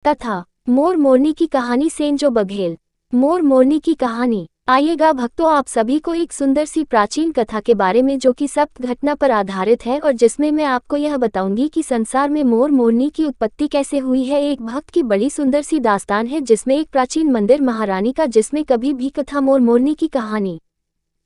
तथा मोर मोरनी की कहानी सेंजो बघेल। मोर मोरनी की कहानी। आइएगा भक्तों, आप सभी को एक सुंदर सी प्राचीन कथा के बारे में जो कि सत्य घटना पर आधारित है और जिसमें मैं आपको यह बताऊंगी कि संसार में मोर मोरनी की उत्पत्ति कैसे हुई है। एक भक्त की बड़ी सुंदर सी दास्तान है जिसमें एक प्राचीन मंदिर महारानी का जिसमें कभी भी कथा मोर मोरनी की कहानी।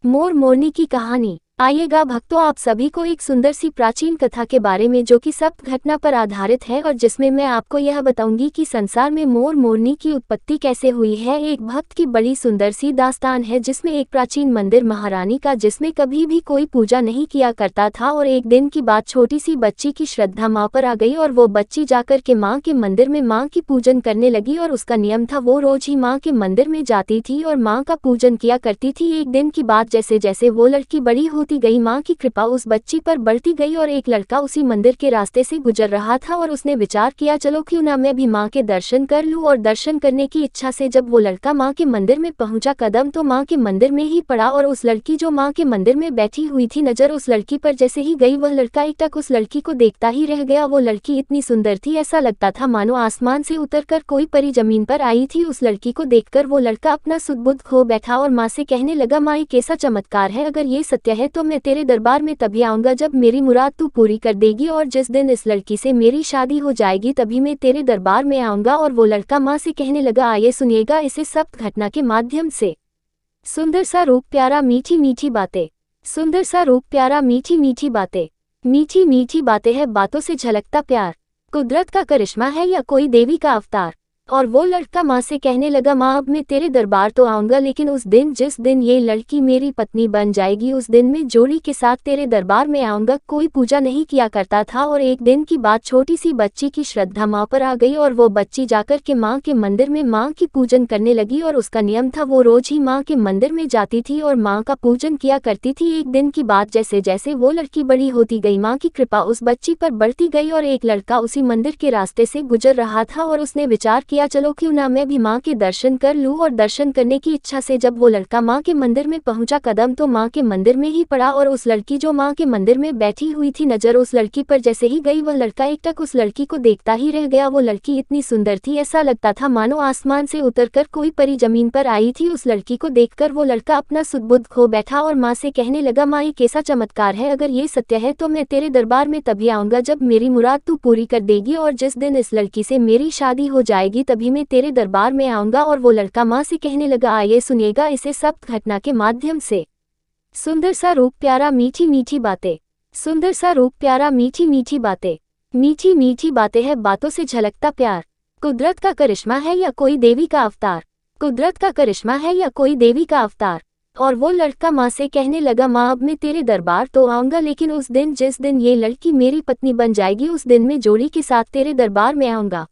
मोर मोरनी की कहानी। आइएगा भक्तों, आप सभी को एक सुंदर सी प्राचीन कथा के बारे में जो कि सत्य घटना पर आधारित है और जिसमें मैं आपको यह बताऊंगी कि संसार में मोर मोरनी की उत्पत्ति कैसे हुई है। एक भक्त की बड़ी सुंदर सी दास्तान है जिसमें एक प्राचीन मंदिर महारानी का जिसमें कभी भी कोई पूजा नहीं किया करता था और एक दिन की बात छोटी सी बच्ची की श्रद्धा माँ पर आ गई और वो बच्ची जाकर के माँ के मंदिर में माँ की पूजन करने लगी और उसका नियम था वो रोज ही माँ के मंदिर में जाती थी और माँ का पूजन किया करती थी। एक दिन की बात जैसे जैसे वो लड़की बड़ी होती गई माँ की कृपा उस बच्ची पर बढ़ती गई और एक लड़का उसी मंदिर के रास्ते से गुजर रहा था और उसने विचार किया चलो क्यों ना मैं भी माँ के दर्शन कर लूँ। और दर्शन करने की इच्छा से जब वो लड़का माँ के मंदिर में पहुंचा कदम तो माँ के मंदिर में ही पड़ा और उस लड़की जो माँ के मंदिर में बैठी हुई थी नजर उस लड़की पर जैसे ही गई वह लड़का एकटक उस लड़की को देखता ही रह गया। वो लड़की इतनी सुंदर थी ऐसा लगता था मानो आसमान से उतरकर कोई परी जमीन पर आई थी। उस लड़की को देखकर वो लड़का अपना सुध-बुध खो बैठा और माँ से कहने लगा माँ ये कैसा चमत्कार है, अगर ये सत्य है तो मैं तेरे दरबार में तभी आऊंगा जब मेरी मुराद तू पूरी कर देगी और जिस दिन इस लड़की से मेरी शादी हो जाएगी तभी मैं तेरे दरबार में आऊंगा। और वो लड़का माँ से कहने लगा आइए सुनिएगा इसे सत्य घटना के माध्यम से। सुंदर सा रूप प्यारा मीठी मीठी बातें। सुंदर सा रूप प्यारा मीठी मीठी बातें। मीठी मीठी बातें है बातों से झलकता प्यार। कुदरत का करिश्मा है या कोई देवी का अवतार। और वो लड़का माँ से कहने लगा माँ अब मैं तेरे दरबार तो आऊंगा लेकिन उस दिन जिस दिन ये लड़की मेरी पत्नी बन जाएगी उस दिन मैं जोड़ी के साथ तेरे दरबार में आऊंगा। कोई पूजा नहीं किया करता था और एक दिन की बात छोटी सी बच्ची की श्रद्धा माँ पर आ गई और वो बच्ची जाकर के माँ के मंदिर में माँ की पूजन करने लगी और उसका नियम था वो रोज ही माँ के मंदिर में जाती थी और माँ का पूजन किया करती थी। एक दिन की बात जैसे जैसे वो लड़की बड़ी होती गई माँ की कृपा उस बच्ची पर बढ़ती गई और एक लड़का उसी मंदिर के रास्ते से गुजर रहा था और उसने विचार किया चलो क्यों ना मैं भी माँ के दर्शन कर लूँ। और दर्शन करने की इच्छा से जब वो लड़का माँ के मंदिर में पहुंचा कदम तो माँ के मंदिर में ही पड़ा और उस लड़की जो माँ के मंदिर में बैठी हुई थी नजर उस लड़की पर जैसे ही गई वह लड़का एकटक उस लड़की को देखता ही रह गया। वो लड़की इतनी सुंदर थी ऐसा लगता था मानो आसमान से उतरकर कोई परी जमीन पर आई थी। उस लड़की को देखकर वो लड़का अपना सुध-बुध खो बैठा और माँ से कहने लगा माँ ये कैसा चमत्कार है, अगर ये सत्य है तो मैं तेरे दरबार में तभी आऊंगा जब मेरी मुराद तू पूरी कर देगी और जिस दिन इस लड़की से मेरी शादी हो जाएगी तभी मैं तेरे दरबार में आऊंगा। और वो लड़का माँ से कहने लगा आइए सुनिएगा इसे सत्य घटना के माध्यम से। सुंदर सा रूप प्यारा मीठी मीठी बातें। सुंदर सा रूप प्यारा मीठी मीठी बातें। मीठी मीठी बातें है बातों से झलकता प्यार। कुदरत का करिश्मा है या कोई देवी का अवतार। कुदरत का करिश्मा है या कोई देवी का अवतार। और वो लड़का माँ से कहने लगा माँ अब मैं तेरे दरबार तो आऊंगा लेकिन उस दिन जिस दिन ये लड़की मेरी पत्नी बन जाएगी उस दिन मैं जोड़ी के साथ तेरे दरबार में आऊंगा।